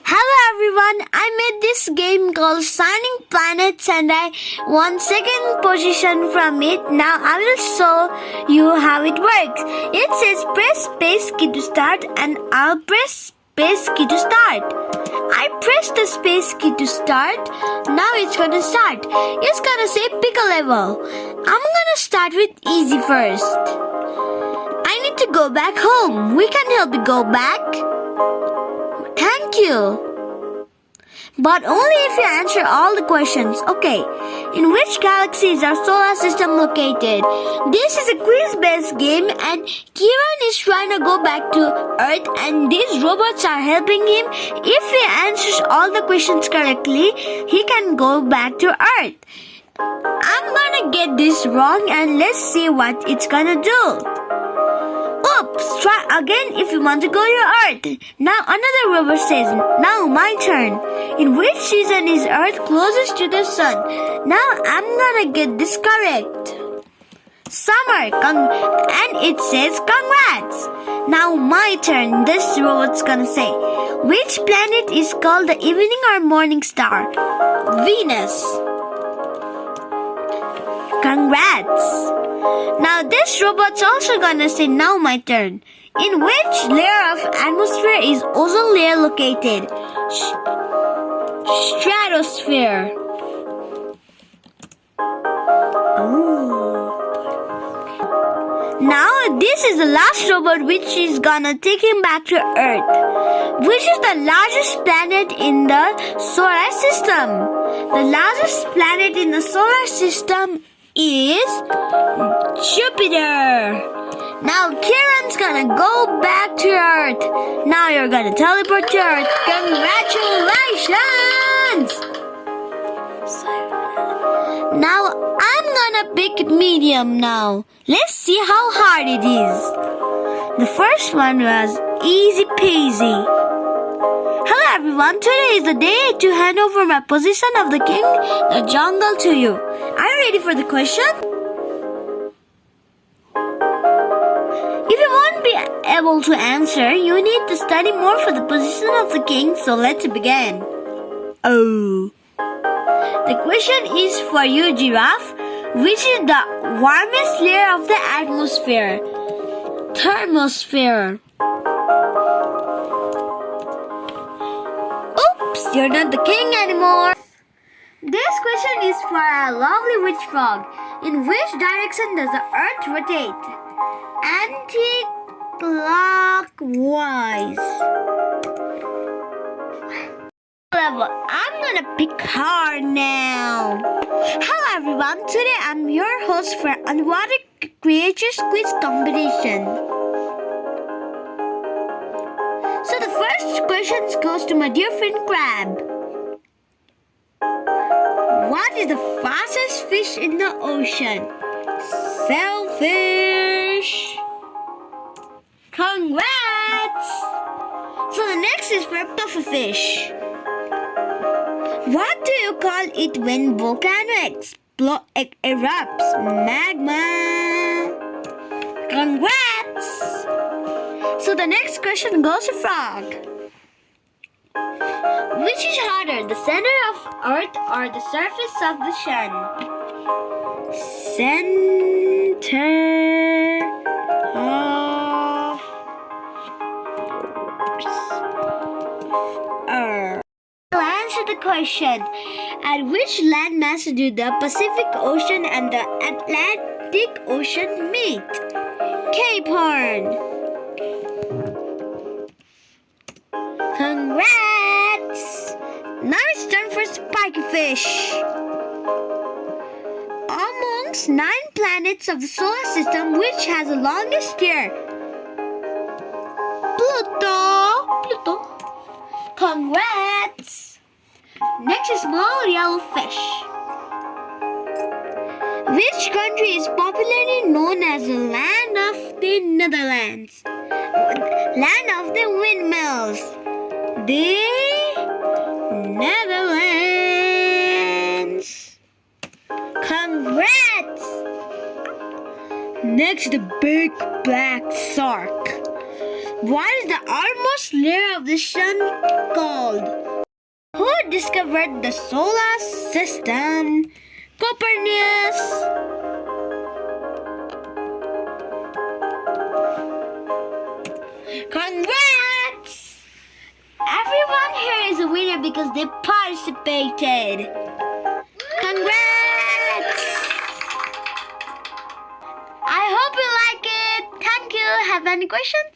Hello everyone, I made this game called Shining Planets and I won second position from it. Now I will show you how it works. It says press space key to start and I'll press space key to start. I press the space key to start. Now it's gonna start. It's gonna say pick a level. I'm gonna start with easy first. I need to go back home. We can help you go back. Thank you. But only if you answer all the questions. Okay. In which galaxy is our solar system located? This is a quiz-based game and Kieran is trying to go back to Earth and these robots are helping him. If he answers all the questions correctly, he can go back to Earth. I'm gonna get this wrong and let's see what it's gonna do. Oops, try again if you want to go to Earth. Now another robot says, now my turn. In which season is Earth closest to the sun? Now I'm gonna get this correct. Summer, and it says congrats. Now my turn, this robot's gonna say, which planet is called the evening or morning star? Venus. Congrats. Now this robot's also gonna say, now my turn. In which layer of atmosphere is ozone layer located? Stratosphere. Now this is the last robot which is gonna take him back to Earth. Which is the largest planet in the solar system? The largest planet in the solar system is Jupiter. Now Kieran's gonna go back to Earth. Now you're gonna teleport to Earth. Congratulations! Now I'm gonna pick medium now. Let's see how hard it is. The first one was easy peasy. Hello everyone, today is the day to hand over my position of the king, the jungle to you. Are you ready for the question? If you won't be able to answer, you need to study more for the position of the king, so let's begin. Oh. The question is for you, Giraffe. Which is the warmest layer of the atmosphere? Thermosphere. Oops, you're not the king anymore. This question is for a lovely witch frog. In which direction does the earth rotate? Anti-clockwise. Level. I'm gonna pick hard now. Hello everyone, today I'm your host for Underwater Creatures Quiz Competition. So the first question goes to my dear friend Crab. What is the fastest fish in the ocean? Sailfish. Congrats! So the next is for pufferfish. What do you call it when volcano erupts? Magma. Congrats! So the next question goes to frog. Which is harder, the center of Earth or the surface of the sun? Center of Earth. I'll answer the question. At which landmass do the Pacific Ocean and the Atlantic Ocean meet? Cape Horn. Congrats! Now it's time for spiky fish. Amongst 9 planets of the solar system, which has the longest year? Pluto. Congrats! Next is small yellow fish. Which country is popularly known as the land of the Netherlands? Land of the windmills. The Netherlands. Congrats! Next, the big black shark. What is the outermost layer of the sun called? Who discovered the solar system? Copernicus. Congrats! Everyone here is a winner because they participated. Congrats! I hope you like it. Thank you. Have any questions?